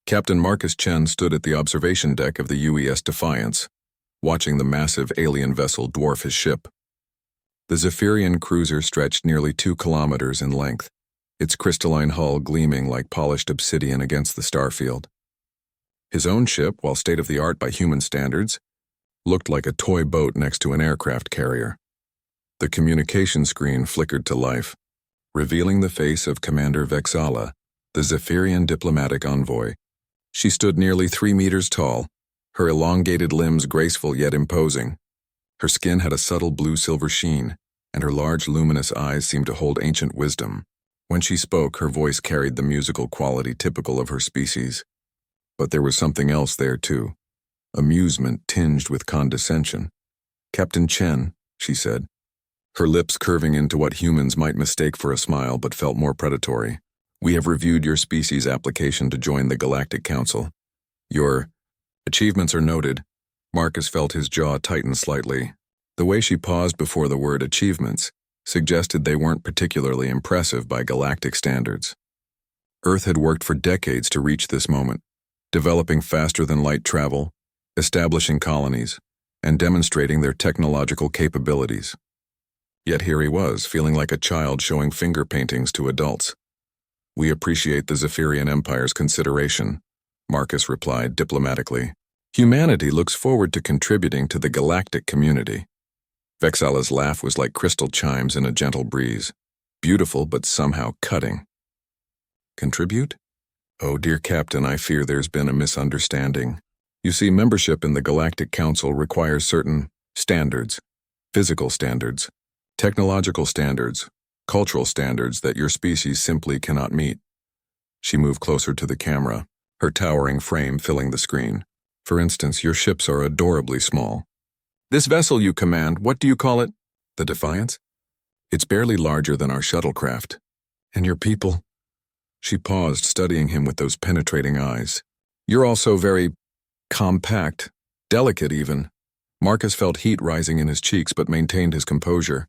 Captain Marcus Chen stood at the observation deck of the UES Defiance, watching the massive alien vessel dwarf his ship. The Zephyrian cruiser stretched nearly 2 kilometers in length, its crystalline hull gleaming like polished obsidian against the starfield. His own ship, while state-of-the-art by human standards, looked like a toy boat next to an aircraft carrier. The communication screen flickered to life, revealing the face of Commander Vexala, the Zephyrian diplomatic envoy. She stood nearly 3 meters tall, her elongated limbs graceful yet imposing. Her skin had a subtle blue-silver sheen, and her large luminous eyes seemed to hold ancient wisdom. When she spoke, her voice carried the musical quality typical of her species. But there was something else there, too. Amusement tinged with condescension. "Captain Chen," she said, her lips curving into what humans might mistake for a smile but felt more predatory. "We have reviewed your species' application to join the Galactic Council. Your achievements are noted." Marcus felt his jaw tighten slightly. The way she paused before the word achievements suggested they weren't particularly impressive by galactic standards. Earth had worked for decades to reach this moment, developing faster-than-light travel, establishing colonies, and demonstrating their technological capabilities. Yet here he was, feeling like a child showing finger paintings to adults. "We appreciate the Zephyrian Empire's consideration," Marcus replied diplomatically. "Humanity looks forward to contributing to the galactic community." Vexala's laugh was like crystal chimes in a gentle breeze, beautiful but somehow cutting. "Contribute? Oh, dear Captain, I fear there's been a misunderstanding. You see, membership in the Galactic Council requires certain standards, physical standards, technological standards, cultural standards that your species simply cannot meet." She moved closer to the camera, her towering frame filling the screen. "For instance, your ships are adorably small. This vessel you command, what do you call it?" "The Defiance? It's barely larger than our shuttlecraft. And your people?" She paused, studying him with those penetrating eyes. "You're also very compact, delicate even." Marcus felt heat rising in his cheeks but maintained his composure.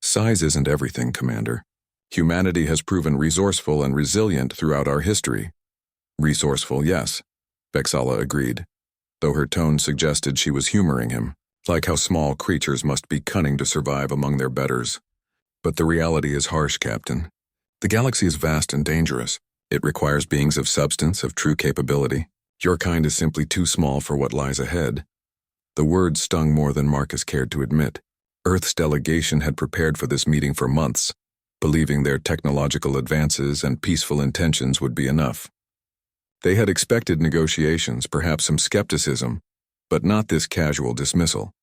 "Size isn't everything, Commander. Humanity has proven resourceful and resilient throughout our history." "Resourceful, yes," Vexala agreed, though her tone suggested she was humoring him, like how small creatures must be cunning to survive among their betters. "But the reality is harsh, Captain. The galaxy is vast and dangerous. It requires beings of substance, of true capability. Your kind is simply too small for what lies ahead." The words stung more than Marcus cared to admit. Earth's delegation had prepared for this meeting for months, believing their technological advances and peaceful intentions would be enough. They had expected negotiations, perhaps some skepticism, but not this casual dismissal.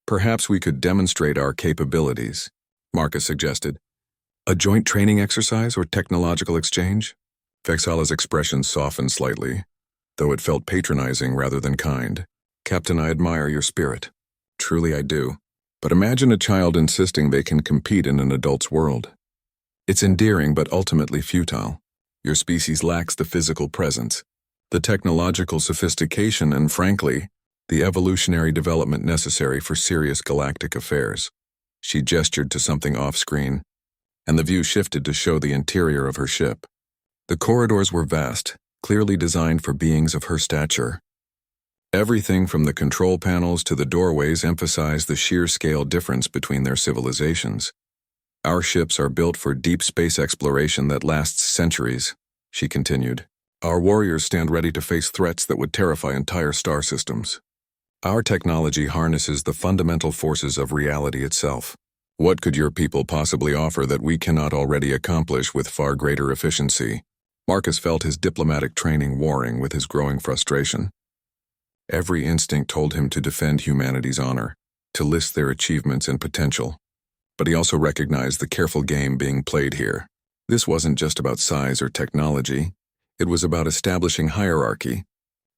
"Perhaps we could demonstrate our capabilities," Marcus suggested. "A joint training exercise or technological exchange?" Vexala's expression softened slightly, though it felt patronizing rather than kind. "Captain, I admire your spirit. Truly I do. But imagine a child insisting they can compete in an adult's world. It's endearing but ultimately futile. Your species lacks the physical presence, the technological sophistication, and frankly, the evolutionary development necessary for serious galactic affairs." She gestured to something off-screen, and the view shifted to show the interior of her ship. The corridors were vast, clearly designed for beings of her stature. Everything from the control panels to the doorways emphasized the sheer scale difference between their civilizations. "Our ships are built for deep space exploration that lasts centuries," she continued. "Our warriors stand ready to face threats that would terrify entire star systems. Our technology harnesses the fundamental forces of reality itself. What could your people possibly offer that we cannot already accomplish with far greater efficiency?" Marcus felt his diplomatic training warring with his growing frustration. Every instinct told him to defend humanity's honor, to list their achievements and potential. But he also recognized the careful game being played here. This wasn't just about size or technology. It was about establishing hierarchy,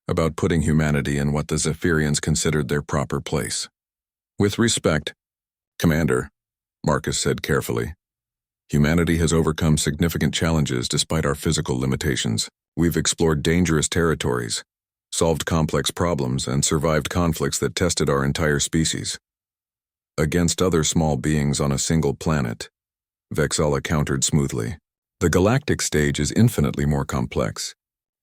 about putting humanity in what the Zephyrians considered their proper place. "With respect, Commander," Marcus said carefully, "humanity has overcome significant challenges despite our physical limitations. We've explored dangerous territories, solved complex problems, and survived conflicts that tested our entire species. Against other small beings on a single planet," Vexala countered smoothly. "The galactic stage is infinitely more complex.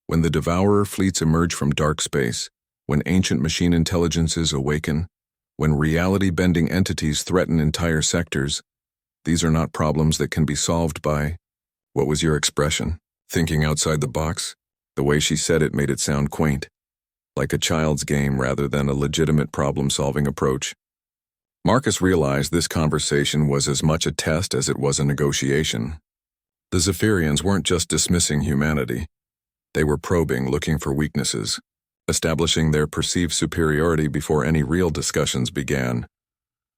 When the Devourer fleets emerge from dark space, when ancient machine intelligences awaken, when reality-bending entities threaten entire sectors, these are not problems that can be solved by— What was your expression? Thinking outside the box? The way she said it made it sound quaint, like a child's game rather than a legitimate problem-solving approach. Marcus realized this conversation was as much a test as it was a negotiation. The Zephyrians weren't just dismissing humanity. They were probing, looking for weaknesses, establishing their perceived superiority before any real discussions began.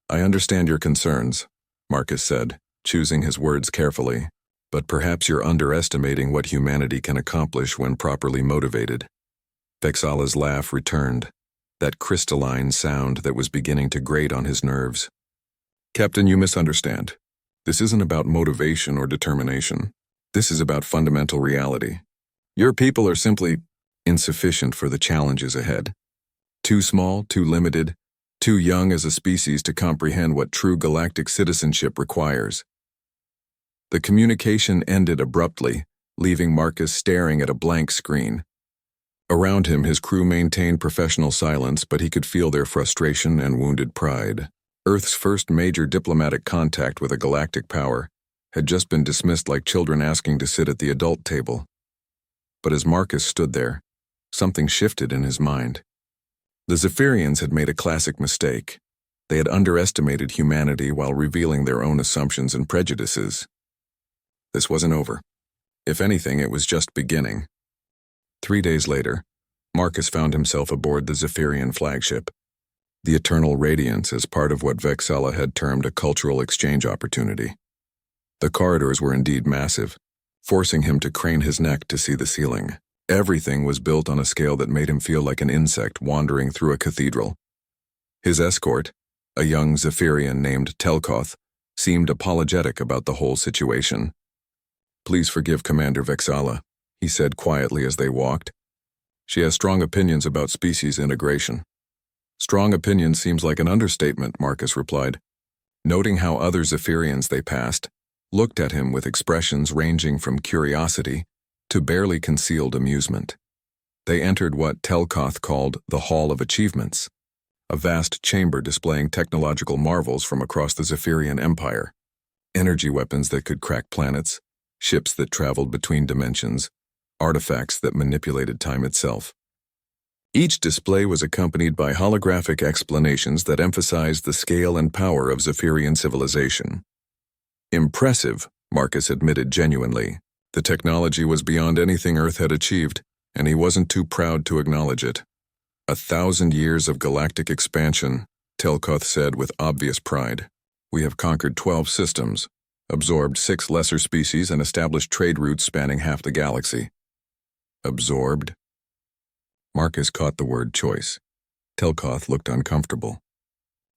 "I understand your concerns," Marcus said, choosing his words carefully, "but perhaps you're underestimating what humanity can accomplish when properly motivated." Vexala's laugh returned, that crystalline sound that was beginning to grate on his nerves. "Captain, you misunderstand. This isn't about motivation or determination. This is about fundamental reality. Your people are simply insufficient for the challenges ahead. Too small, too limited, too young as a species to comprehend what true galactic citizenship requires." The communication ended abruptly, leaving Marcus staring at a blank screen. Around him, his crew maintained professional silence, but he could feel their frustration and wounded pride. Earth's first major diplomatic contact with a galactic power had just been dismissed like children asking to sit at the adult table. But as Marcus stood there, something shifted in his mind. The Zephyrians had made a classic mistake. They had underestimated humanity while revealing their own assumptions and prejudices. This wasn't over. If anything, it was just beginning. 3 days later, Marcus found himself aboard the Zephyrian flagship, the Eternal Radiance, as part of what Vexala had termed a cultural exchange opportunity. The corridors were indeed massive, forcing him to crane his neck to see the ceiling. Everything was built on a scale that made him feel like an insect wandering through a cathedral. His escort, a young Zephyrian named Telkoth, seemed apologetic about the whole situation. "Please forgive Commander Vexala," he said quietly as they walked. "She has strong opinions about species integration." "Strong opinions seems like an understatement," Marcus replied, noting how other Zephyrians they passed looked at him with expressions ranging from curiosity to barely concealed amusement. They entered what Telkoth called the Hall of Achievements, a vast chamber displaying technological marvels from across the Zephyrian Empire. Energy weapons that could crack planets, ships that traveled between dimensions, artifacts that manipulated time itself. Each display was accompanied by holographic explanations that emphasized the scale and power of Zephyrian civilization. "Impressive," Marcus admitted genuinely. The technology was beyond anything Earth had achieved, and he wasn't too proud to acknowledge it. 1,000 years of galactic expansion, Telkoth said with obvious pride. "We have conquered 12 systems, absorbed 6 lesser species, and established trade routes spanning half the galaxy." Absorbed? Marcus caught the word choice. Telkoth looked uncomfortable.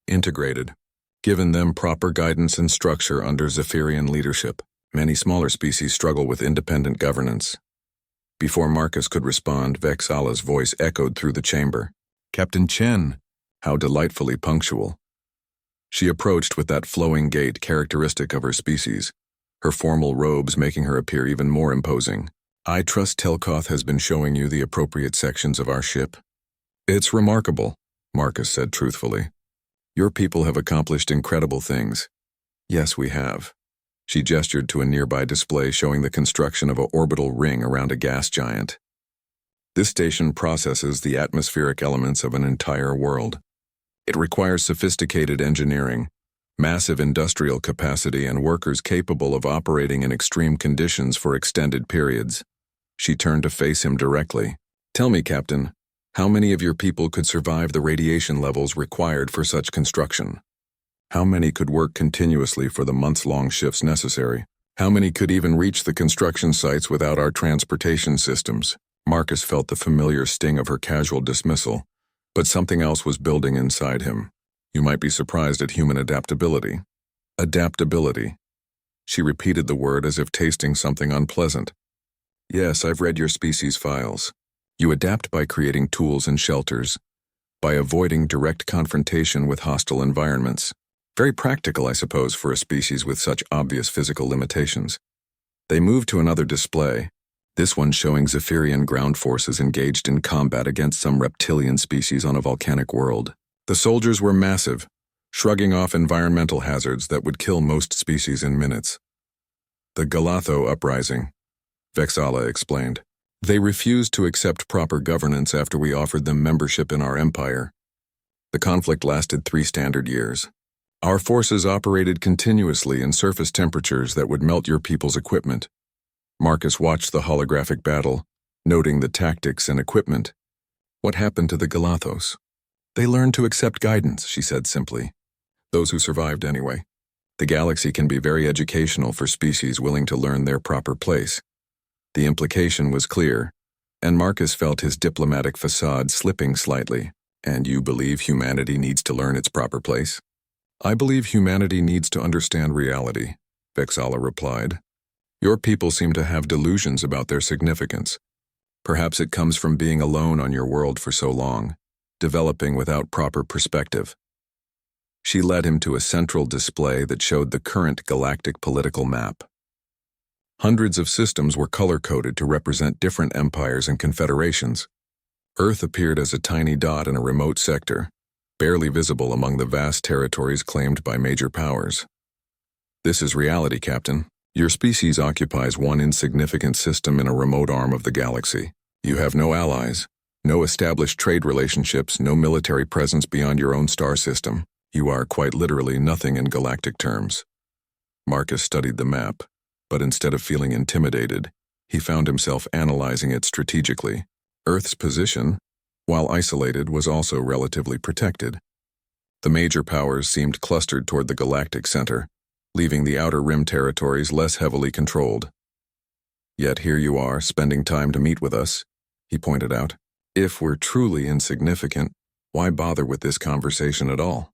"Integrated. Given them proper guidance and structure under Zephyrian leadership. Many smaller species struggle with independent governance." Before Marcus could respond, Vexala's voice echoed through the chamber. "Captain Chen, how delightfully punctual." She approached with that flowing gait characteristic of her species, her formal robes making her appear even more imposing. "I trust Telkoth has been showing you the appropriate sections of our ship." "It's remarkable," Marcus said truthfully. "Your people have accomplished incredible things." "Yes, we have." She gestured to a nearby display showing the construction of an orbital ring around a gas giant. "This station processes the atmospheric elements of an entire world. It requires sophisticated engineering, massive industrial capacity, and workers capable of operating in extreme conditions for extended periods." She turned to face him directly. "Tell me, Captain, how many of your people could survive the radiation levels required for such construction? How many could work continuously for the months-long shifts necessary? How many could even reach the construction sites without our transportation systems?" Marcus felt the familiar sting of her casual dismissal, but something else was building inside him. "You might be surprised at human adaptability." "Adaptability." She repeated the word as if tasting something unpleasant. "Yes, I've read your species files. You adapt by creating tools and shelters, by avoiding direct confrontation with hostile environments. Very practical, I suppose, for a species with such obvious physical limitations." They moved to another display, This one showing Zephyrian ground forces engaged in combat against some reptilian species on a volcanic world. The soldiers were massive, shrugging off environmental hazards that would kill most species in minutes. The Galatho uprising, Vexala explained. They refused to accept proper governance after we offered them membership in our empire. The conflict lasted 3 standard years. Our forces operated continuously in surface temperatures that would melt your people's equipment. Marcus watched the holographic battle, noting the tactics and equipment. What happened to the Galathos? They learned to accept guidance, she said simply. Those who survived anyway. The galaxy can be very educational for species willing to learn their proper place. The implication was clear, and Marcus felt his diplomatic facade slipping slightly. And you believe humanity needs to learn its proper place? I believe humanity needs to understand reality, Vexala replied. Your people seem to have delusions about their significance. Perhaps it comes from being alone on your world for so long, developing without proper perspective. She led him to a central display that showed the current galactic political map. Hundreds of systems were color-coded to represent different empires and confederations. Earth appeared as a tiny dot in a remote sector, barely visible among the vast territories claimed by major powers. This is reality, Captain. Your species occupies one insignificant system in a remote arm of the galaxy. You have no allies, no established trade relationships, no military presence beyond your own star system. You are quite literally nothing in galactic terms. Marcus studied the map, but instead of feeling intimidated, he found himself analyzing it strategically. Earth's position, while isolated, was also relatively protected. The major powers seemed clustered toward the galactic center, leaving the outer rim territories less heavily controlled. Yet here you are, spending time to meet with us, he pointed out. If we're truly insignificant, why bother with this conversation at all?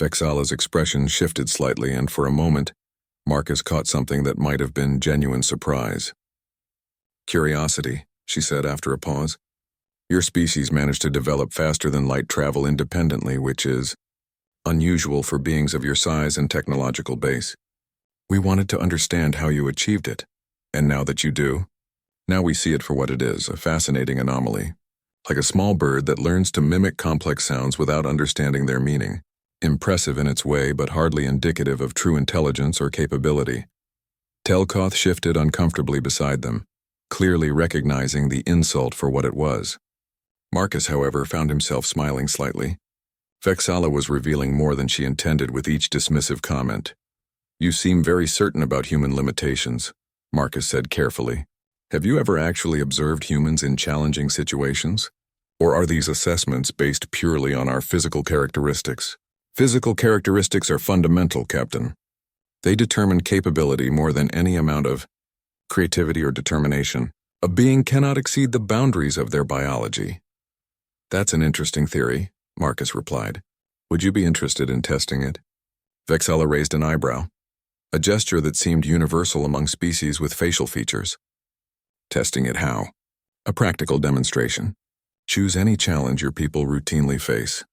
Vexala's expression shifted slightly, and for a moment, Marcus caught something that might have been genuine surprise. Curiosity, she said after a pause. Your species managed to develop faster than light travel independently, which is unusual for beings of your size and technological base. We wanted to understand how you achieved it, and now that you do, now we see it for what it is, a fascinating anomaly. Like a small bird that learns to mimic complex sounds without understanding their meaning. Impressive in its way, but hardly indicative of true intelligence or capability. Telkoth shifted uncomfortably beside them, clearly recognizing the insult for what it was. Marcus, however, found himself smiling slightly. Vexala was revealing more than she intended with each dismissive comment. You seem very certain about human limitations, Marcus said carefully. Have you ever actually observed humans in challenging situations? Or are these assessments based purely on our physical characteristics? Physical characteristics are fundamental, Captain. They determine capability more than any amount of creativity or determination. A being cannot exceed the boundaries of their biology. That's an interesting theory, Marcus replied. Would you be interested in testing it? Vexala raised an eyebrow, a gesture that seemed universal among species with facial features. Testing it how? A practical demonstration. Choose any challenge your people routinely face.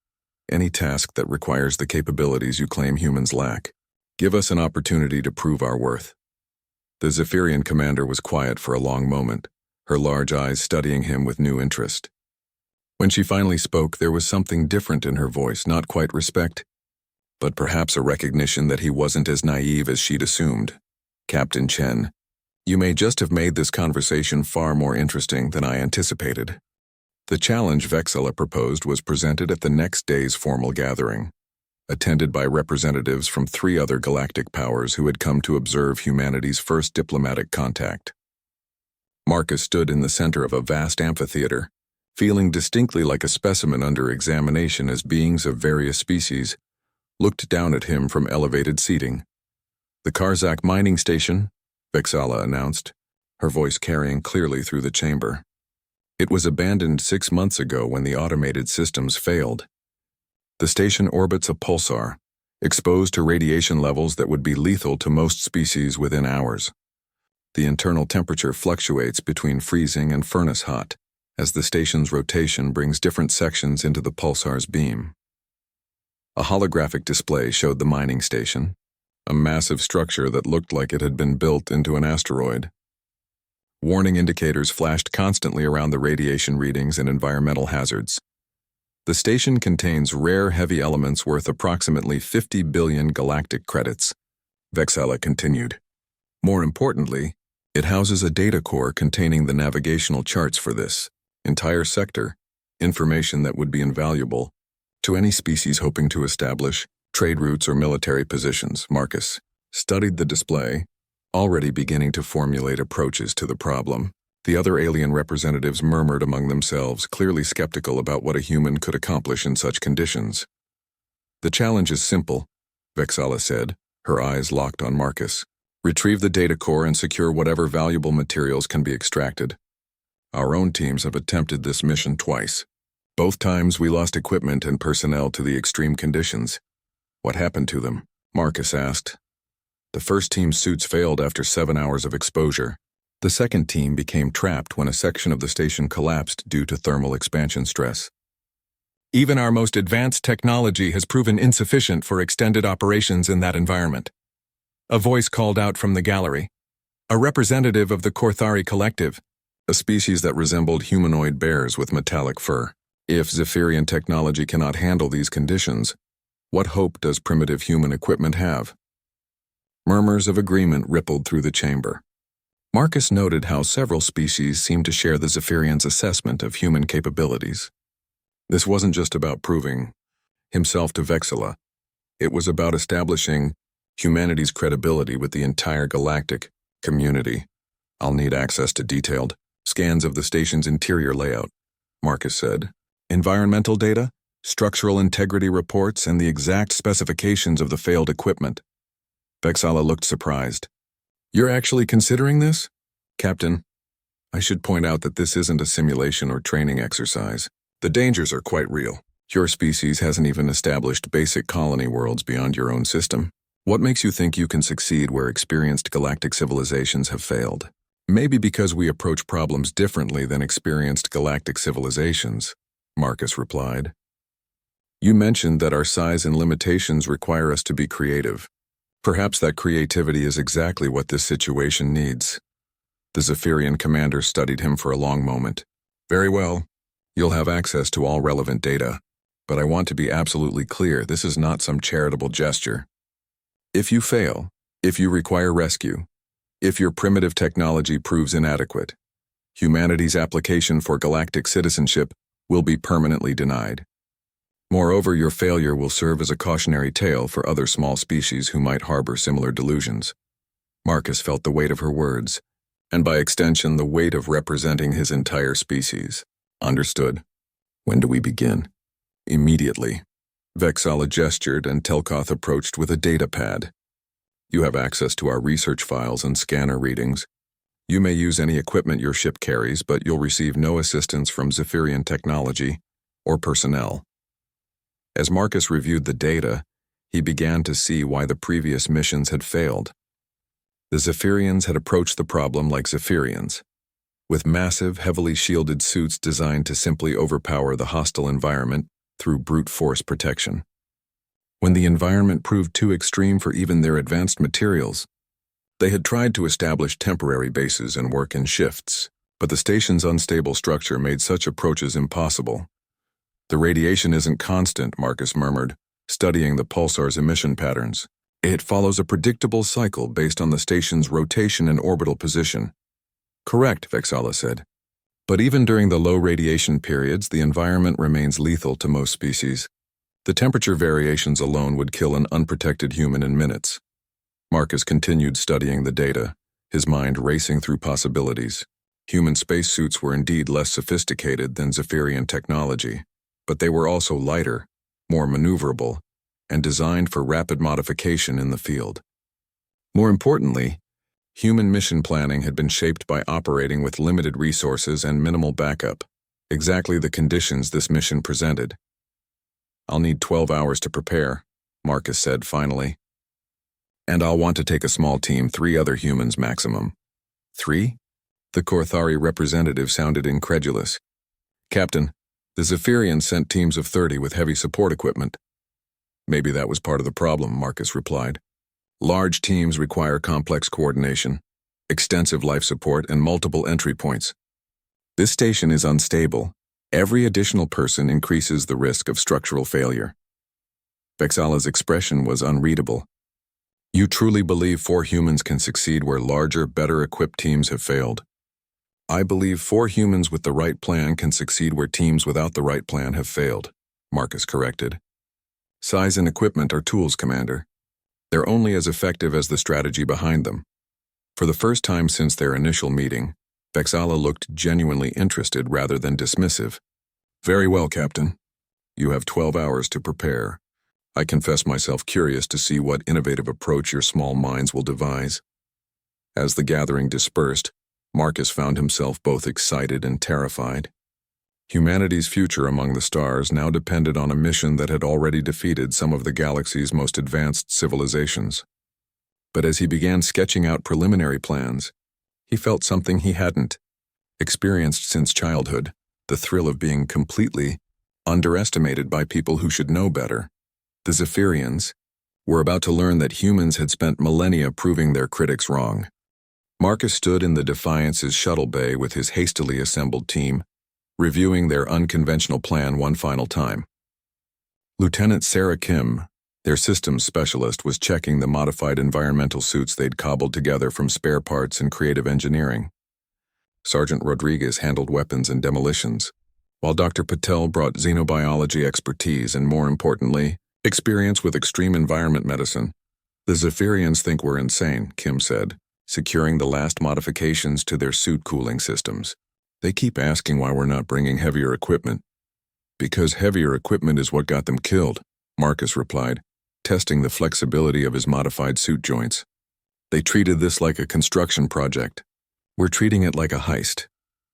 Any task that requires the capabilities you claim humans lack. Give us an opportunity to prove our worth. The Zephyrian commander was quiet for a long moment, her large eyes studying him with new interest. When she finally spoke, there was something different in her voice, not quite respect, but perhaps a recognition that he wasn't as naive as she'd assumed. Captain Chen, you may just have made this conversation far more interesting than I anticipated. The challenge Vexala proposed was presented at the next day's formal gathering, attended by representatives from 3 other galactic powers who had come to observe humanity's first diplomatic contact. Marcus stood in the center of a vast amphitheater, feeling distinctly like a specimen under examination as beings of various species looked down at him from elevated seating. The Karzak mining station, Vexala announced, her voice carrying clearly through the chamber. It was abandoned 6 months ago when the automated systems failed. The station orbits a pulsar, exposed to radiation levels that would be lethal to most species within hours. The internal temperature fluctuates between freezing and furnace hot, as the station's rotation brings different sections into the pulsar's beam. A holographic display showed the mining station, a massive structure that looked like it had been built into an asteroid. Warning indicators flashed constantly around the radiation readings and environmental hazards. The station contains rare heavy elements worth approximately 50 billion galactic credits, Vexala continued. More importantly, it houses a data core containing the navigational charts for this entire sector, information that would be invaluable to any species hoping to establish trade routes or military positions. Marcus studied the display, already beginning to formulate approaches to the problem. The other alien representatives murmured among themselves, clearly skeptical about what a human could accomplish in such conditions. The challenge is simple, Vexala said, her eyes locked on Marcus. Retrieve the data core and secure whatever valuable materials can be extracted. Our own teams have attempted this mission twice. Both times we lost equipment and personnel to the extreme conditions. What happened to them? Marcus asked. The first team's suits failed after 7 hours of exposure. The second team became trapped when a section of the station collapsed due to thermal expansion stress. Even our most advanced technology has proven insufficient for extended operations in that environment. A voice called out from the gallery. A representative of the Korthari collective, a species that resembled humanoid bears with metallic fur. If Zephyrian technology cannot handle these conditions, what hope does primitive human equipment have? Murmurs of agreement rippled through the chamber. Marcus noted how several species seemed to share the Zephyrians' assessment of human capabilities. This wasn't just about proving himself to Vexala. It was about establishing humanity's credibility with the entire galactic community. I'll need access to detailed scans of the station's interior layout, Marcus said. Environmental data, structural integrity reports, and the exact specifications of the failed equipment. Vexala looked surprised. You're actually considering this? Captain, I should point out that this isn't a simulation or training exercise. The dangers are quite real. Your species hasn't even established basic colony worlds beyond your own system. What makes you think you can succeed where experienced galactic civilizations have failed? Maybe because we approach problems differently than experienced galactic civilizations, Marcus replied. You mentioned that our size and limitations require us to be creative. Perhaps that creativity is exactly what this situation needs. The Zephyrian commander studied him for a long moment. Very well. You'll have access to all relevant data. But I want to be absolutely clear, this is not some charitable gesture. If you fail, if you require rescue, if your primitive technology proves inadequate, humanity's application for galactic citizenship will be permanently denied. Moreover, your failure will serve as a cautionary tale for other small species who might harbor similar delusions. Marcus felt the weight of her words, and by extension the weight of representing his entire species. Understood. When do we begin? Immediately. Vexala gestured and Telkoth approached with a data pad. You have access to our research files and scanner readings. You may use any equipment your ship carries, but you'll receive no assistance from Zephyrian technology or personnel. As Marcus reviewed the data, he began to see why the previous missions had failed. The Zephyrians had approached the problem like Zephyrians, with massive, heavily shielded suits designed to simply overpower the hostile environment through brute force protection. When the environment proved too extreme for even their advanced materials, they had tried to establish temporary bases and work in shifts, but the station's unstable structure made such approaches impossible. The radiation isn't constant, Marcus murmured, studying the pulsar's emission patterns. It follows a predictable cycle based on the station's rotation and orbital position. Correct, Vexala said. But even during the low radiation periods, the environment remains lethal to most species. The temperature variations alone would kill an unprotected human in minutes. Marcus continued studying the data, his mind racing through possibilities. Human spacesuits were indeed less sophisticated than Zephyrian technology, but they were also lighter, more maneuverable, and designed for rapid modification in the field. More importantly, human mission planning had been shaped by operating with limited resources and minimal backup, exactly the conditions this mission presented. I'll need 12 hours to prepare, Marcus said finally. And I'll want to take a small team, 3 other humans maximum. 3? The Korthari representative sounded incredulous. Captain, the Zephyrians sent teams of 30 with heavy support equipment. Maybe that was part of the problem, Marcus replied. Large teams require complex coordination. extensive life support, and multiple entry points. This station is unstable. Every additional person increases the risk of structural failure. Vexala's expression was unreadable. You truly believe 4 humans can succeed where larger, better-equipped teams have failed? I believe 4 humans with the right plan can succeed where teams without the right plan have failed, Marcus corrected. Size and equipment are tools, Commander. They're only as effective as the strategy behind them. For the first time since their initial meeting, Vexala looked genuinely interested rather than dismissive. Very well, Captain. You have 12 hours to prepare. I confess myself curious to see what innovative approach your small minds will devise. As the gathering dispersed, Marcus found himself both excited and terrified. Humanity's future among the stars now depended on a mission that had already defeated some of the galaxy's most advanced civilizations. But as he began sketching out preliminary plans, he felt something he hadn't experienced since childhood, the thrill of being completely underestimated by people who should know better. The Zephyrians were about to learn that humans had spent millennia proving their critics wrong. Marcus stood in the Defiance's shuttle bay with his hastily assembled team, reviewing their unconventional plan one final time. Lieutenant Sarah Kim, their systems specialist, was checking the modified environmental suits they'd cobbled together from spare parts and creative engineering. Sergeant Rodriguez handled weapons and demolitions, while Dr. Patel brought xenobiology expertise and, more importantly, experience with extreme environment medicine. The Zephyrians think we're insane, Kim said, securing the last modifications to their suit cooling systems. They keep asking why we're not bringing heavier equipment. Because heavier equipment is what got them killed, Marcus replied, testing the flexibility of his modified suit joints. They treated this like a construction project. We're treating it like a heist.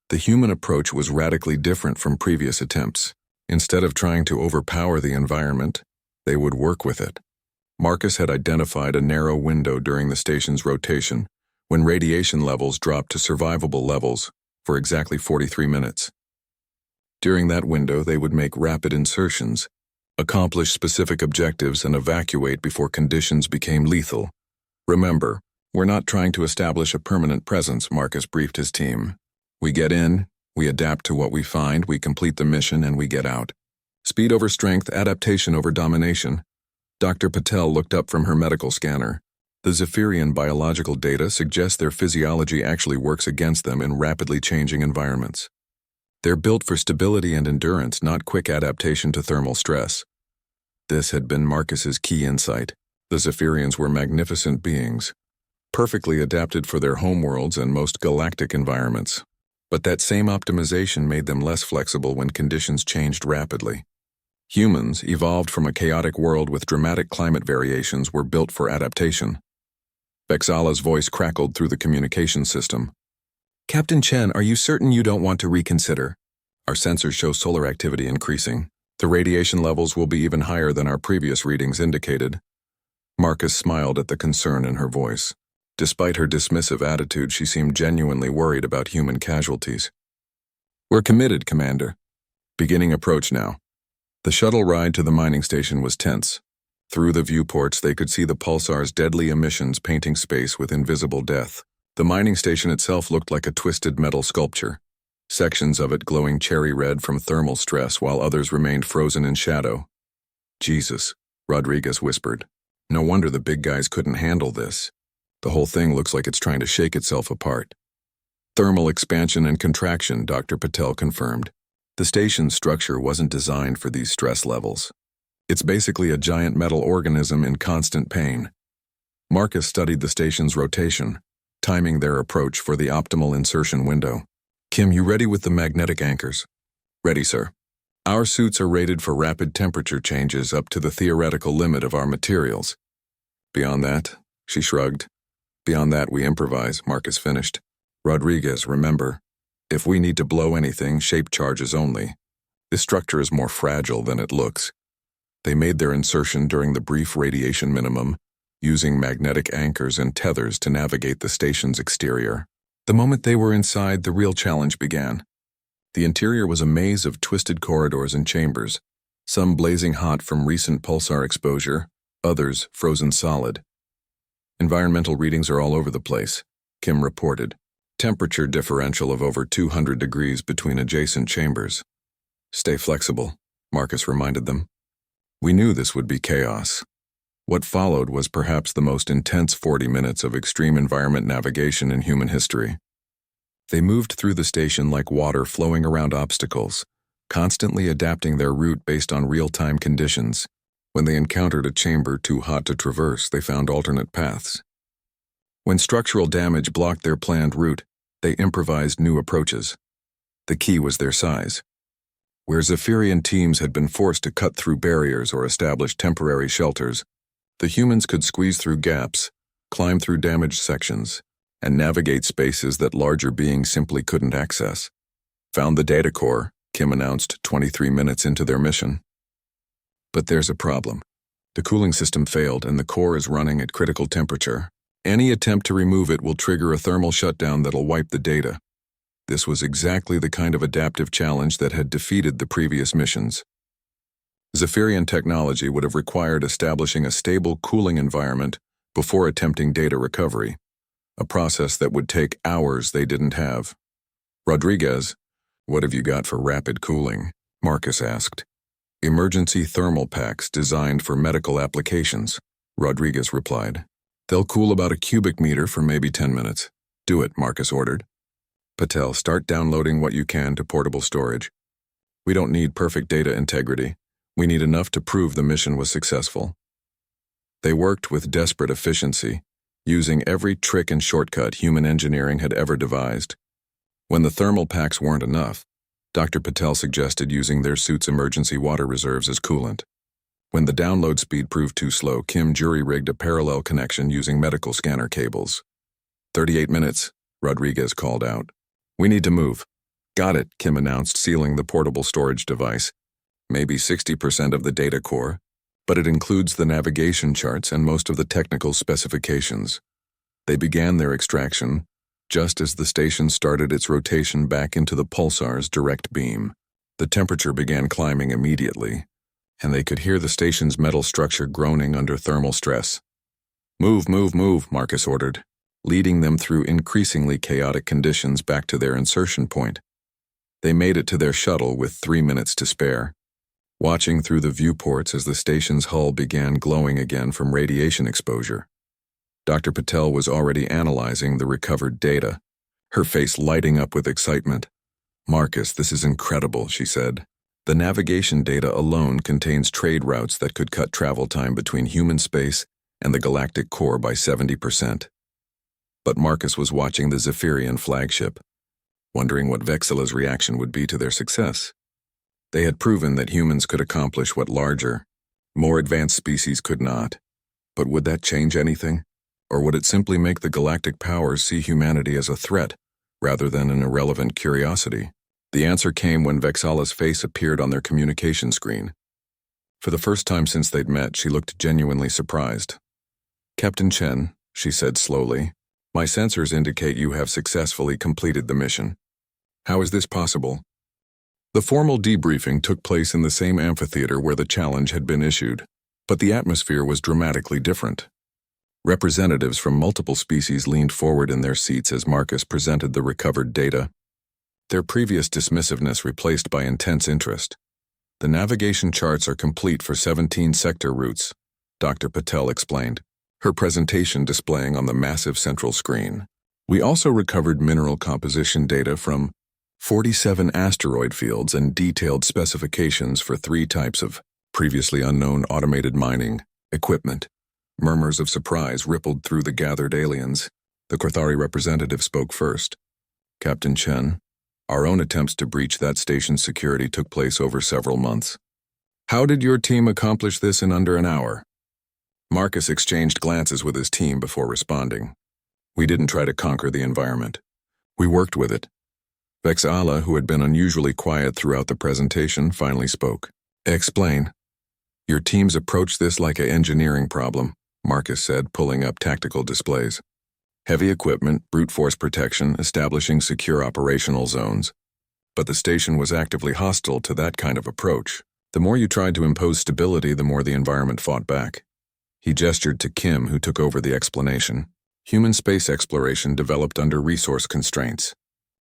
The human approach was radically different from previous attempts. Instead of trying to overpower the environment, they would work with it. Marcus had identified a narrow window during the station's rotation, when radiation levels dropped to survivable levels for exactly 43 minutes. During that window, they would make rapid insertions, accomplish specific objectives, and evacuate before conditions became lethal. Remember, we're not trying to establish a permanent presence, Marcus briefed his team. We get in, we adapt to what we find, we complete the mission, and we get out. Speed over strength, adaptation over domination. Dr. Patel looked up from her medical scanner. The Zephyrian biological data suggests their physiology actually works against them in rapidly changing environments. They're built for stability and endurance, not quick adaptation to thermal stress. This had been Marcus's key insight. The Zephyrians were magnificent beings, perfectly adapted for their homeworlds and most galactic environments. But that same optimization made them less flexible when conditions changed rapidly. Humans, evolved from a chaotic world with dramatic climate variations, were built for adaptation. Vexala's voice crackled through the communication system. Captain Chen, are you certain you don't want to reconsider? Our sensors show solar activity increasing. The radiation levels will be even higher than our previous readings indicated. Marcus smiled at the concern in her voice. Despite her dismissive attitude, she seemed genuinely worried about human casualties. We're committed, Commander. Beginning approach now. The shuttle ride to the mining station was tense. Through the viewports, they could see the pulsar's deadly emissions painting space with invisible death. The mining station itself looked like a twisted metal sculpture, sections of it glowing cherry red from thermal stress while others remained frozen in shadow. Jesus, Rodriguez whispered. No wonder the big guys couldn't handle this. The whole thing looks like it's trying to shake itself apart. Thermal expansion and contraction, Dr. Patel confirmed. The station's structure wasn't designed for these stress levels. It's basically a giant metal organism in constant pain. Marcus studied the station's rotation, timing their approach for the optimal insertion window. Kim, you ready with the magnetic anchors? Ready, sir. Our suits are rated for rapid temperature changes up to the theoretical limit of our materials. Beyond that, she shrugged. Beyond that, we improvise, Marcus finished. Rodriguez, remember, if we need to blow anything, shape charges only. This structure is more fragile than it looks. They made their insertion during the brief radiation minimum, using magnetic anchors and tethers to navigate the station's exterior. The moment they were inside, the real challenge began. The interior was a maze of twisted corridors and chambers, some blazing hot from recent pulsar exposure, others frozen solid. Environmental readings are all over the place. Kim reported. Temperature differential of over 200 degrees between adjacent chambers. Stay flexible, Marcus reminded them. We knew this would be chaos. What followed was perhaps the most intense 40 minutes of extreme environment navigation in human history. They moved through the station like water flowing around obstacles, constantly adapting their route based on real-time conditions. When they encountered a chamber too hot to traverse, they found alternate paths. When structural damage blocked their planned route, they improvised new approaches. The key was their size. Where Zephyrian teams had been forced to cut through barriers or establish temporary shelters, the humans could squeeze through gaps, climb through damaged sections, and navigate spaces that larger beings simply couldn't access. Found the data core, Kim announced 23 minutes into their mission. But there's a problem. The cooling system failed and the core is running at critical temperature. Any attempt to remove it will trigger a thermal shutdown that'll wipe the data. This was exactly the kind of adaptive challenge that had defeated the previous missions. Zephyrian technology would have required establishing a stable cooling environment before attempting data recovery, a process that would take hours they didn't have. Rodriguez, what have you got for rapid cooling? Marcus asked. Emergency thermal packs designed for medical applications, Rodriguez replied. They'll cool about a cubic meter for maybe 10 minutes. Do it, Marcus ordered. Patel, start downloading what you can to portable storage. We don't need perfect data integrity. We need enough to prove the mission was successful. They worked with desperate efficiency, using every trick and shortcut human engineering had ever devised. When the thermal packs weren't enough, Dr. Patel suggested using their suit's emergency water reserves as coolant. When the download speed proved too slow, Kim jury-rigged a parallel connection using medical scanner cables. 38 minutes, Rodriguez called out. We need to move. Got it, Kim announced, sealing the portable storage device. Maybe 60% of the data core, but it includes the navigation charts and most of the technical specifications. They began their extraction just as the station started its rotation back into the pulsar's direct beam. The temperature began climbing immediately, and they could hear the station's metal structure groaning under thermal stress. Move, move, move, Marcus ordered, leading them through increasingly chaotic conditions back to their insertion point. They made it to their shuttle with 3 minutes to spare. Watching through the viewports as the station's hull began glowing again from radiation exposure. Dr. Patel was already analyzing the recovered data, her face lighting up with excitement. Marcus, this is incredible, she said. The navigation data alone contains trade routes that could cut travel time between human space and the galactic core by 70%. But Marcus was watching the Zephyrian flagship, wondering what Vexala's reaction would be to their success. They had proven that humans could accomplish what larger, more advanced species could not. But would that change anything? Or would it simply make the galactic powers see humanity as a threat, rather than an irrelevant curiosity? The answer came when Vexala's face appeared on their communication screen. For the first time since they'd met, she looked genuinely surprised. Captain Chen, she said slowly, my sensors indicate you have successfully completed the mission. How is this possible? The formal debriefing took place in the same amphitheater where the challenge had been issued, but the atmosphere was dramatically different. Representatives from multiple species leaned forward in their seats as Marcus presented the recovered data, their previous dismissiveness replaced by intense interest. The navigation charts are complete for 17 sector routes, Dr. Patel explained, her presentation displaying on the massive central screen. We also recovered mineral composition data from 47 asteroid fields and detailed specifications for 3 types of previously unknown automated mining equipment. Murmurs of surprise rippled through the gathered aliens. The Korthari representative spoke first. Captain Chen, our own attempts to breach that station's security took place over several months. How did your team accomplish this in under an hour? Marcus exchanged glances with his team before responding. We didn't try to conquer the environment. We worked with it. Vexala, who had been unusually quiet throughout the presentation, finally spoke. Explain. Your teams approached this like an engineering problem, Marcus said, pulling up tactical displays. Heavy equipment, brute force protection, establishing secure operational zones. But the station was actively hostile to that kind of approach. The more you tried to impose stability, the more the environment fought back. He gestured to Kim, who took over the explanation. Human space exploration developed under resource constraints.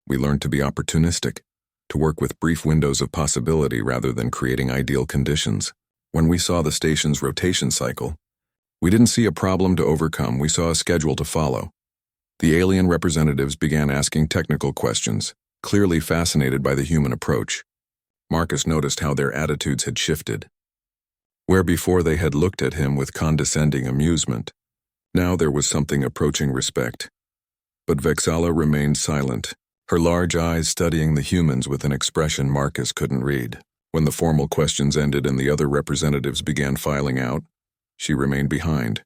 We learned to be opportunistic, to work with brief windows of possibility rather than creating ideal conditions. When we saw the station's rotation cycle, we didn't see a problem to overcome, we saw a schedule to follow. The alien representatives began asking technical questions, clearly fascinated by the human approach. Marcus noticed how their attitudes had shifted. Where before they had looked at him with condescending amusement, now there was something approaching respect. But Vexala remained silent, her large eyes studying the humans with an expression Marcus couldn't read. When the formal questions ended and the other representatives began filing out, she remained behind.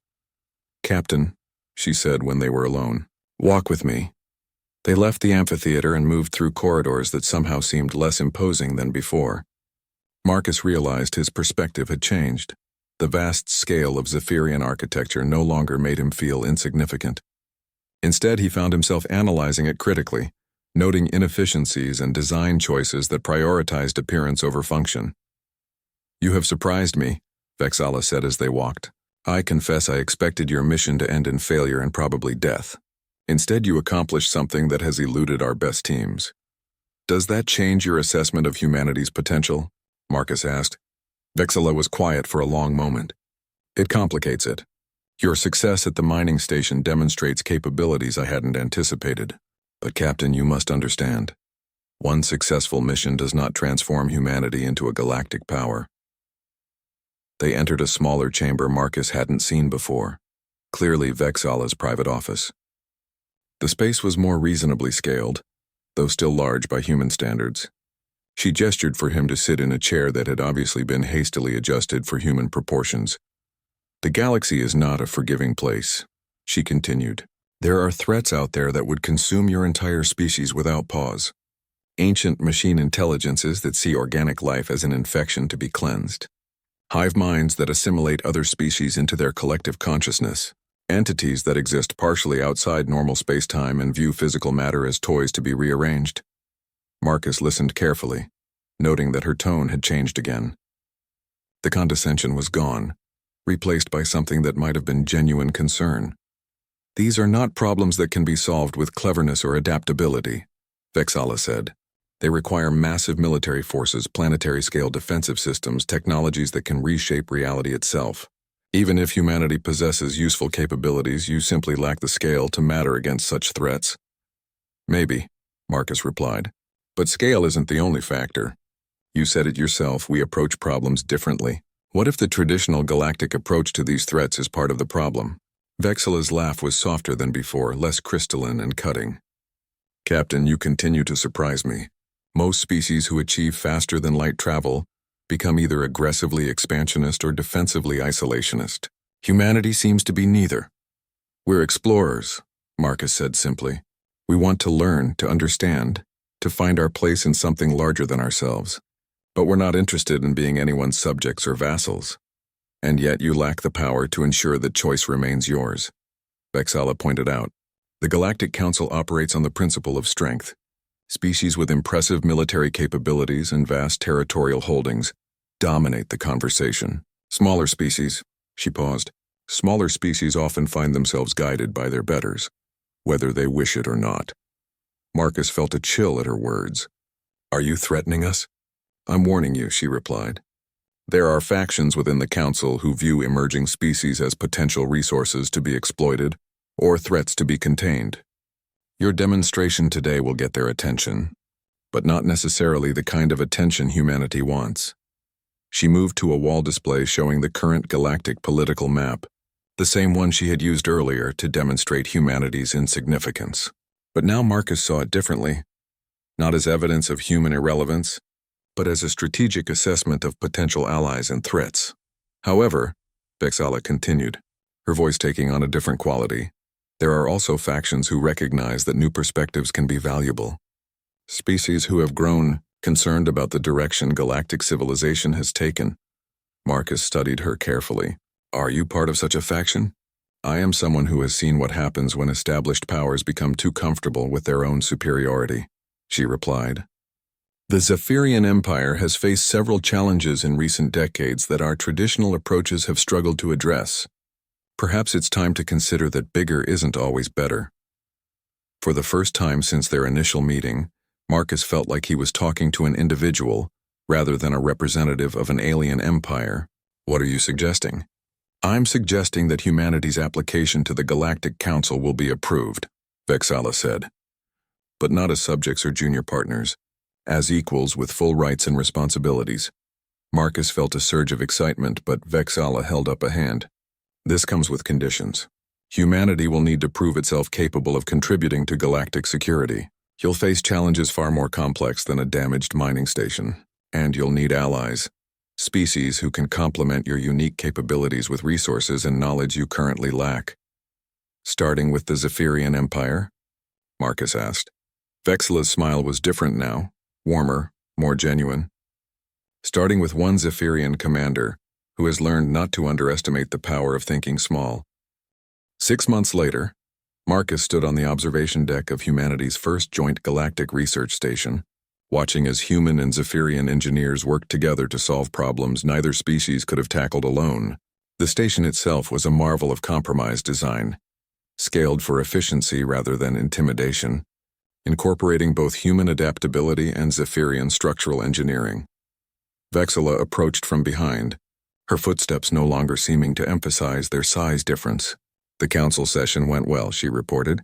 "Captain," she said when they were alone, "walk with me." They left the amphitheater and moved through corridors that somehow seemed less imposing than before. Marcus realized his perspective had changed. The vast scale of Zephyrian architecture no longer made him feel insignificant. Instead, he found himself analyzing it critically, noting inefficiencies and design choices that prioritized appearance over function. "You have surprised me," Vexala said as they walked. "I confess I expected your mission to end in failure and probably death. Instead, you accomplished something that has eluded our best teams. Does that change your assessment of humanity's potential?" Marcus asked. Vexala was quiet for a long moment. "It complicates it. Your success at the mining station demonstrates capabilities I hadn't anticipated. But Captain, you must understand. One successful mission does not transform humanity into a galactic power." They entered a smaller chamber Marcus hadn't seen before, clearly Vexala's private office. The space was more reasonably scaled, though still large by human standards. She gestured for him to sit in a chair that had obviously been hastily adjusted for human proportions. "The galaxy is not a forgiving place," she continued. "There are threats out there that would consume your entire species without pause. Ancient machine intelligences that see organic life as an infection to be cleansed. Hive minds that assimilate other species into their collective consciousness. Entities that exist partially outside normal space-time and view physical matter as toys to be rearranged." Marcus listened carefully, noting that her tone had changed again. The condescension was gone, replaced by something that might have been genuine concern. "These are not problems that can be solved with cleverness or adaptability," Vexala said. "They require massive military forces, planetary-scale defensive systems, technologies that can reshape reality itself. Even if humanity possesses useful capabilities, you simply lack the scale to matter against such threats." "Maybe," Marcus replied. "But scale isn't the only factor. You said it yourself, we approach problems differently. What if the traditional galactic approach to these threats is part of the problem?" Vexala's laugh was softer than before, less crystalline and cutting. "Captain, you continue to surprise me. Most species who achieve faster than light travel become either aggressively expansionist or defensively isolationist. Humanity seems to be neither. We're explorers," Marcus said simply. "We want to learn, to understand, to find our place in something larger than ourselves. But we're not interested in being anyone's subjects or vassals. And yet you lack the power to ensure that choice remains yours," Vexala pointed out. "The Galactic Council operates on the principle of strength. Species with impressive military capabilities and vast territorial holdings dominate the conversation. Smaller species," she paused, "smaller species often find themselves guided by their betters, whether they wish it or not." Marcus felt a chill at her words. "Are you threatening us?" "I'm warning you," she replied. "There are factions within the Council who view emerging species as potential resources to be exploited or threats to be contained. Your demonstration today will get their attention, but not necessarily the kind of attention humanity wants." She moved to a wall display showing the current galactic political map, the same one she had used earlier to demonstrate humanity's insignificance. But now Marcus saw it differently, not as evidence of human irrelevance, but as a strategic assessment of potential allies and threats. "However," Vexala continued, her voice taking on a different quality, "there are also factions who recognize that new perspectives can be valuable. Species who have grown concerned about the direction galactic civilization has taken." Marcus studied her carefully. "Are you part of such a faction?" "I am someone who has seen what happens when established powers become too comfortable with their own superiority," she replied. "The Zephyrian Empire has faced several challenges in recent decades that our traditional approaches have struggled to address. Perhaps it's time to consider that bigger isn't always better. For the first time since their initial meeting, Marcus felt like he was talking to an individual rather than a representative of an alien empire. What are you suggesting? I'm suggesting that humanity's application to the Galactic Council will be approved, Vexala said. But not as subjects or junior partners, as equals with full rights and responsibilities. Marcus felt a surge of excitement, but Vexala held up a hand. This comes with conditions. Humanity will need to prove itself capable of contributing to galactic security. You'll face challenges far more complex than a damaged mining station, and you'll need allies. Species who can complement your unique capabilities with resources and knowledge you currently lack. Starting with the Zephyrian Empire? Marcus asked. Vexala's smile was different now, warmer, more genuine. Starting with one Zephyrian commander, who has learned not to underestimate the power of thinking small. 6 months later, Marcus stood on the observation deck of humanity's first joint galactic research station, watching as human and Zephyrian engineers worked together to solve problems neither species could have tackled alone. The station itself was a marvel of compromised design, scaled for efficiency rather than intimidation, incorporating both human adaptability and Zephyrian structural engineering. Vexala approached from behind, her footsteps no longer seeming to emphasize their size difference. The council session went well, she reported.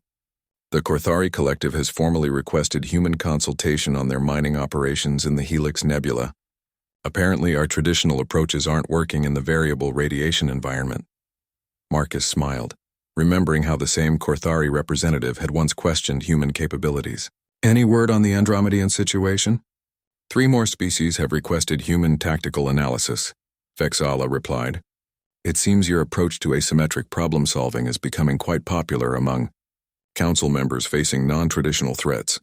The Korthari Collective has formally requested human consultation on their mining operations in the Helix Nebula. Apparently, our traditional approaches aren't working in the variable radiation environment. Marcus smiled, remembering how the same Korthari representative had once questioned human capabilities. Any word on the Andromedian situation? 3 more species have requested human tactical analysis, Vexala replied. It seems your approach to asymmetric problem-solving is becoming quite popular among council members facing non-traditional threats.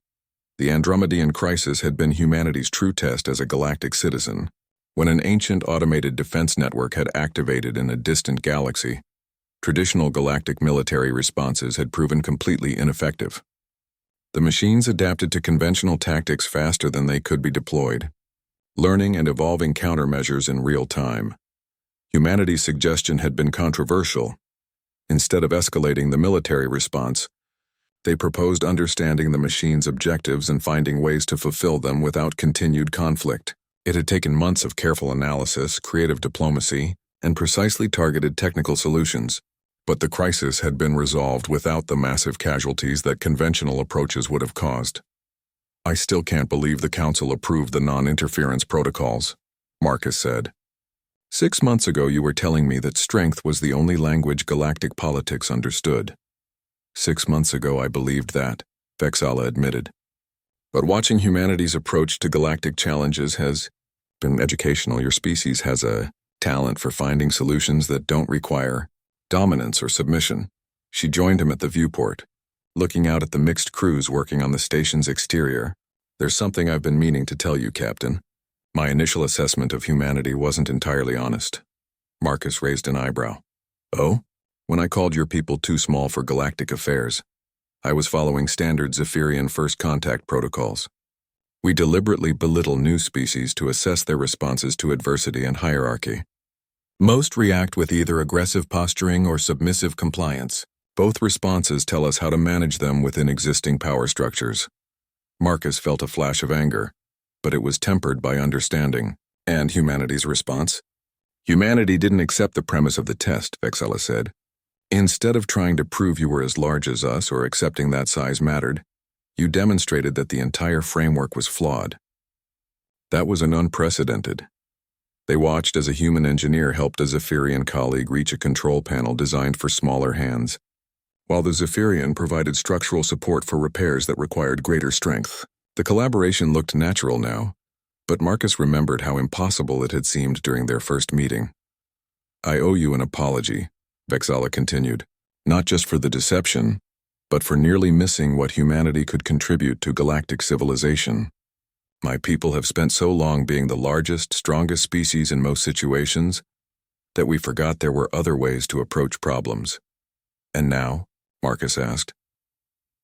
The Andromedean crisis had been humanity's true test as a galactic citizen, when an ancient automated defense network had activated in a distant galaxy. Traditional galactic military responses had proven completely ineffective. The machines adapted to conventional tactics faster than they could be deployed, learning and evolving countermeasures in real time. Humanity's suggestion had been controversial. Instead of escalating the military response, they proposed understanding the machine's objectives and finding ways to fulfill them without continued conflict. It had taken months of careful analysis, creative diplomacy, and precisely targeted technical solutions. But the crisis had been resolved without the massive casualties that conventional approaches would have caused. I still can't believe the Council approved the non-interference protocols, Marcus said. 6 months ago you were telling me that strength was the only language galactic politics understood. 6 months ago I believed that, Vexala admitted. But watching humanity's approach to galactic challenges has been educational. Your species has a talent for finding solutions that don't require dominance or submission. She joined him at the viewport, looking out at the mixed crews working on the station's exterior. There's something I've been meaning to tell you, Captain. My initial assessment of humanity wasn't entirely honest. Marcus raised an eyebrow. Oh? When I called your people too small for galactic affairs, I was following standard Zephyrian first contact protocols. We deliberately belittle new species to assess their responses to adversity and hierarchy. Most react with either aggressive posturing or submissive compliance. Both responses tell us how to manage them within existing power structures. Marcus felt a flash of anger, but it was tempered by understanding. And humanity's response? Humanity didn't accept the premise of the test, Vexala said. Instead of trying to prove you were as large as us or accepting that size mattered, you demonstrated that the entire framework was flawed. That was an unprecedented. They watched as a human engineer helped a Zephyrian colleague reach a control panel designed for smaller hands, while the Zephyrian provided structural support for repairs that required greater strength. The collaboration looked natural now, but Marcus remembered how impossible it had seemed during their first meeting. I owe you an apology, Vexala continued, not just for the deception, but for nearly missing what humanity could contribute to galactic civilization. My people have spent so long being the largest, strongest species in most situations that we forgot there were other ways to approach problems. And now? Marcus asked.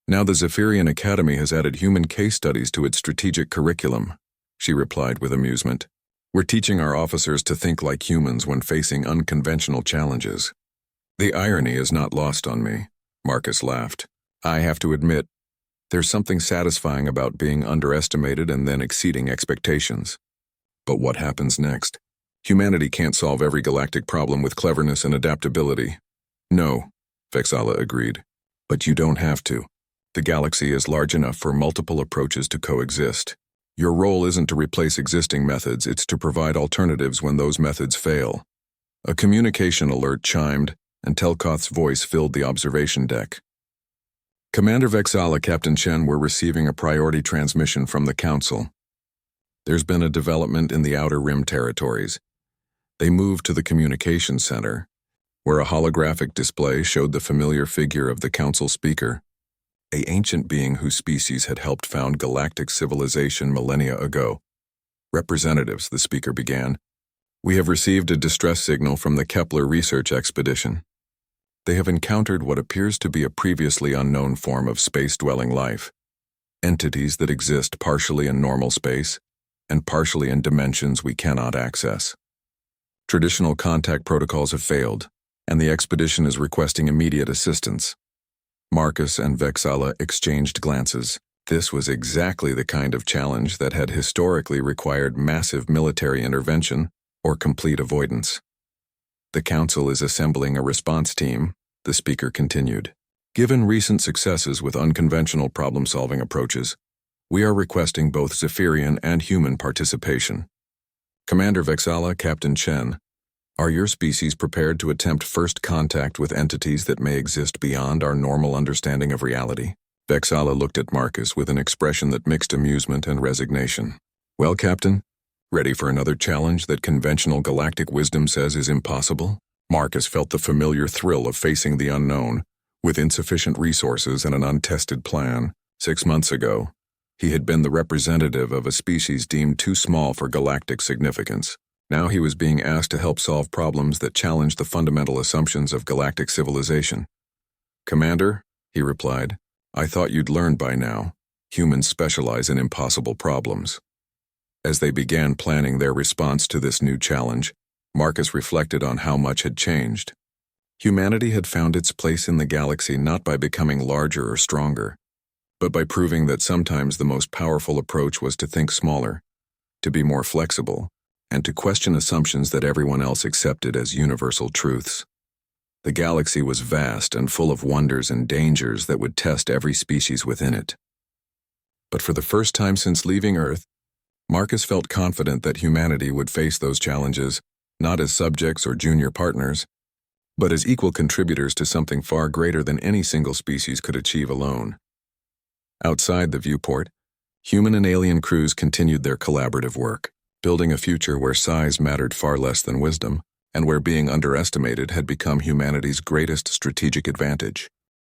Now the Zephyrian Academy has added human case studies to its strategic curriculum, she replied with amusement. We're teaching our officers to think like humans when facing unconventional challenges. The irony is not lost on me, Marcus laughed. I have to admit, there's something satisfying about being underestimated and then exceeding expectations. But what happens next? Humanity can't solve every galactic problem with cleverness and adaptability. No, Vexala agreed. But you don't have to. The galaxy is large enough for multiple approaches to coexist. Your role isn't to replace existing methods, it's to provide alternatives when those methods fail. A communication alert chimed, and Telkoth's voice filled the observation deck. Commander Vexala, Captain Chen were receiving a priority transmission from the Council. There's been a development in the Outer Rim territories. They moved to the communications center, where a holographic display showed the familiar figure of the Council speaker, an ancient being whose species had helped found galactic civilization millennia ago. Representatives, the speaker began, we have received a distress signal from the Kepler research expedition. They have encountered what appears to be a previously unknown form of space-dwelling life, entities that exist partially in normal space and partially in dimensions we cannot access. Traditional contact protocols have failed, and the expedition is requesting immediate assistance. Marcus and Vexala exchanged glances. This was exactly the kind of challenge that had historically required massive military intervention or complete avoidance. The Council is assembling a response team, the speaker continued. Given recent successes with unconventional problem-solving approaches, we are requesting both Zephyrian and human participation. Commander Vexala, Captain Chen, are your species prepared to attempt first contact with entities that may exist beyond our normal understanding of reality? Vexala looked at Marcus with an expression that mixed amusement and resignation. Well, Captain, ready for another challenge that conventional galactic wisdom says is impossible? Marcus felt the familiar thrill of facing the unknown, with insufficient resources and an untested plan. 6 months ago, he had been the representative of a species deemed too small for galactic significance. Now he was being asked to help solve problems that challenged the fundamental assumptions of galactic civilization. Commander, he replied, I thought you'd learned by now. Humans specialize in impossible problems. As they began planning their response to this new challenge, Marcus reflected on how much had changed. Humanity had found its place in the galaxy not by becoming larger or stronger, but by proving that sometimes the most powerful approach was to think smaller, to be more flexible, and to question assumptions that everyone else accepted as universal truths. The galaxy was vast and full of wonders and dangers that would test every species within it. But for the first time since leaving Earth, Marcus felt confident that humanity would face those challenges not as subjects or junior partners, but as equal contributors to something far greater than any single species could achieve alone. Outside the viewport, human and alien crews continued their collaborative work, building a future where size mattered far less than wisdom, and where being underestimated had become humanity's greatest strategic advantage.